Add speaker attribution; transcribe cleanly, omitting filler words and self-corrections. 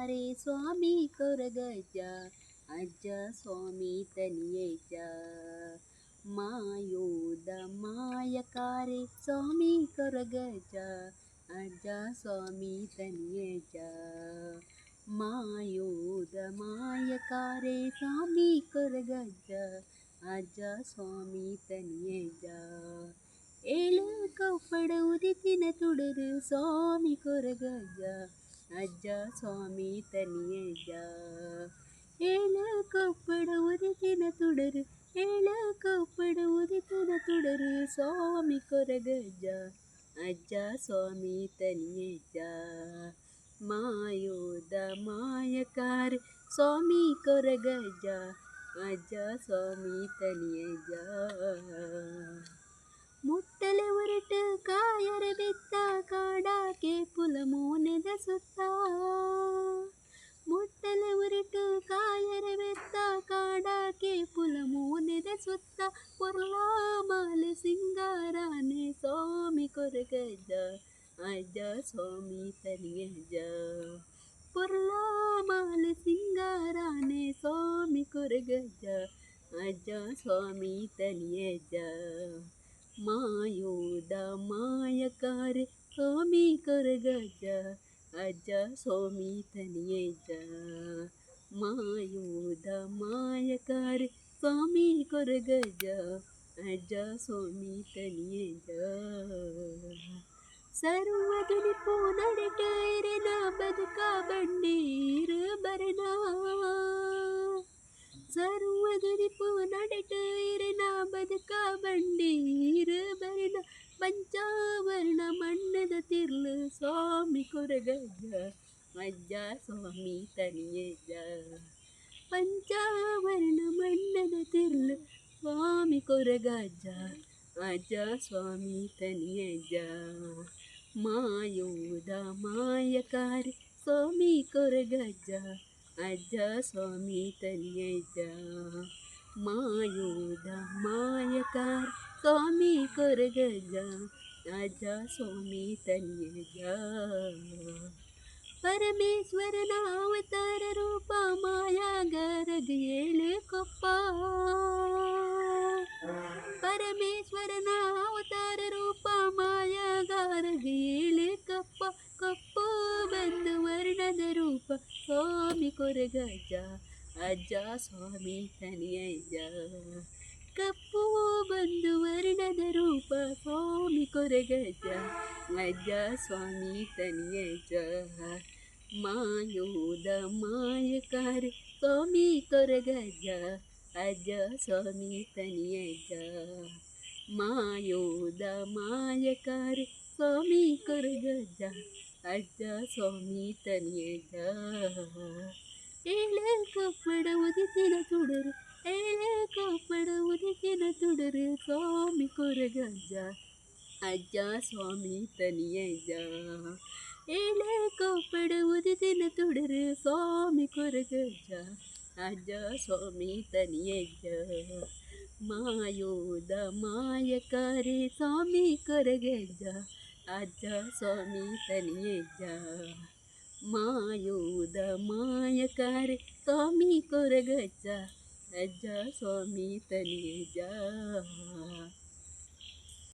Speaker 1: ಮಾಯಕಾರೆ ಸ್ವಾಮಿ ಕೊರಗಜ್ಜ ಅಜ್ಜ ಸ್ವಾಮಿ ತನಿಯಜ್ಜ ಮಾಯೋದ ಮಾಯಕಾರೆ ಸ್ವಾಮಿ ಕೊರಗಜ್ಜ ಅಜ್ಜ ಸ್ವಾಮಿ ತನಿಯಜ್ಜ ಮಾಯೋದ ಮಾಯಕಾರೆ ಸ್ವಾಮಿ ಕೊರಗಜ್ಜ ಅಜ್ಜ ಸ್ವಾಮಿ ತನಿಯಜ್ಜ ಏಳು ಕಪ್ಪಡ ಉದಿತಿನ ತುಡರು ಸ್ವಾಮಿ ಕೊರಗಜ್ಜ ಅಜ್ಜ ಸ್ವಾಮಿ ತನಿಯಜ್ಜ ಏಳು ಕಪ್ಪಡ ಉದಿತಿನ ತುಡರು ಏಳು ಕಪ್ಪಡ ಉದಿತಿನ ತುಡರು ಸ್ವಾಮಿ ಕೊರಗಜ್ಜ ಅಜ್ಜ ಸ್ವಾಮಿ ತನಿಯಜ್ಜ ಮಾಯೋದ ಮಾಯಕಾರ ಸ್ವಾಮಿ ಕೊರಗಜ್ಜ ಅಜ್ಜ ಸ್ವಾಮಿ ತನಿಯಜ್ಜ ಮುಟ್ಟಲೆ ಹೊರಟು ಕಾಯರ ಬಿತ್ತ ಕಾಡಾಕೆ ಪುಲ ಮೋನೆದ ಸುತ್ತ ಮುಟ್ಟಲೆ ಹೊರಟು ಕಾಯರ ಬೆತ್ತ ಕಾಡಾಕೆ ಪುಲ ಮೋನೆದ ಸುತ್ತ ಪೊರ್ಲಾ ಮಾಲೆ ಸಿಂಗಾರಾನೆ ಸ್ವಾಮಿ ಕೊರಗಜ್ಜ ಅಜ್ಜ ಸ್ವಾಮಿ ತನಿಯಜ್ಜ ಪೊರ್ಲಾ ಮಾಲೆ ಸಿಂಗಾರಾನೆ ಸ್ವಾಮಿ ಕೊರಗಜ್ಜ ಅಜ್ಜ ಸ್ವಾಮಿ ತನಿಯಜ್ಜ ಮಾಯೋದ ಮಾಯಕಾರೆ ಸ್ವಾಮಿ ಕೊರಗಜ್ಜ ಅಜ್ಜ ಸ್ವಾಮಿ ತನಿಯಜ್ಜ ಮಾಯೋದ ಮಾಯಕಾರೆ ಸ್ವಾಮಿ ಕೊರಗಜ್ಜ ಅಜ್ಜ ಸ್ವಾಮಿ ತನಿಯಜ್ಜ ಸರ್ವದುನಿಪು ನಡೆಟೈರೆನ ಬದುಕ ಬಂಡೀರು ಬರಣ ಸರ್ವದುನಿಪು ನಡೆಟೈರೆನ ಬದುಕ ಬಂಡೀರು ಬರಣ ಪಂಚಾವರ್ಣ ಮಣ್ಣದ ತಿರ್ಲು ಸ್ವಾಮಿ ಕೊರಗಜ್ಜ ಅಜ್ಜ ಸ್ವಾಮಿ ತನಿಯಜ್ಜ ಪಂಚಾವರ್ಣ ಮಣ್ಣದ ತಿರ್ಲು ಸ್ವಾಮಿ ಕೊರಗಜ್ಜ ಅಜ್ಜ ಸ್ವಾಮಿ ತನಿಯಜ್ಜ ಮಾಯೋದ ಮಾಯಕಾರೆ ಸ್ವಾಮಿ ಕೊರಗಜ್ಜ ಅಜ್ಜ ಸ್ವಾಮಿ ತನಿಯಜ್ಜ ಮಾಯೋದ ಮಾಯಕಾರೆ ಸ್ವಾಮಿ ಕೊರಗಜ್ಜ ಅಜ್ಜ ಸ್ವಾಮಿ ತನಿಯಜ್ಜ ಪರಮೇಶ್ವರನ ಅವತಾರ ರೂಪ ಮಾಯಾಗಾರಗ ಏಳು ಕೊಪ್ಪ ಪರಮೇಶ್ವರನ ಅವತಾರ ರೂಪ ಮಾಯಾಗಾರಗ ಏಳು ಕಪ್ಪ ಕಪ್ಪು ಬಂದು ವರ್ಣದ ರೂಪ ಸ್ವಾಮಿ ಕೊರಗಜ್ಜ ಅಜ್ಜ ಸ್ವಾಮಿ ತನಿಯಜ್ಜ ಕಪ್ಪು ಬಂದು ವರ್ಣದ ರೂಪ ಸ್ವಾಮಿ ಕೊರಗಜ್ಜ ಅಜ್ಜ ಸ್ವಾಮಿ ತನಿಯಜ್ಜ ಮಾಯೋದ ಮಾಯಕಾರೆ ಸ್ವಾಮಿ ಕೊರಗಜ್ಜ ಅಜ್ಜ ಸ್ವಾಮಿ ತನಿಯಜ್ಜ ಮಾಯೋದ ಮಾಯಕಾರೆ ಸ್ವಾಮಿ ಕೊರಗಜ್ಜ ಅಜ್ಜ ಸ್ವಾಮಿ ತನಿಯಜ್ಜ ಏಳು ಕಪ್ಪಡ ಉದಿತಿನ ತುಡರು ಏಳು ಕಪ್ಪಡ ಉದಿತಿನ ತುಡರು ಸ್ವಾಮಿ ಕೊರಗಜ್ಜ ಅಜ್ಜ ಸ್ವಾಮಿ ತನಿಯಜ್ಜ ಏಳು ಕಪ್ಪಡ ಉದಿತಿನ ತುಡರು ಸ್ವಾಮಿ ಕೊರಗಜ್ಜ ಅಜ್ಜ ಸ್ವಾಮಿ ತನಿಯಜ್ಜ ಮಾಯೋದ ಮಾಯಕಾರೆ ಸ್ವಾಮಿ ಕೊರಗಜ್ಜ ಅಜ್ಜ ಸ್ವಾಮಿ ತನಿಯಜ್ಜ ಮಾಯೋದ ಮಾಯಕಾರೆ ಸ್ವಾಮಿ ಕೊರಗಜ್ಜ ಅಜ್ಜ ಸ್ವಾಮಿ ತನಿಯಜ್ಜ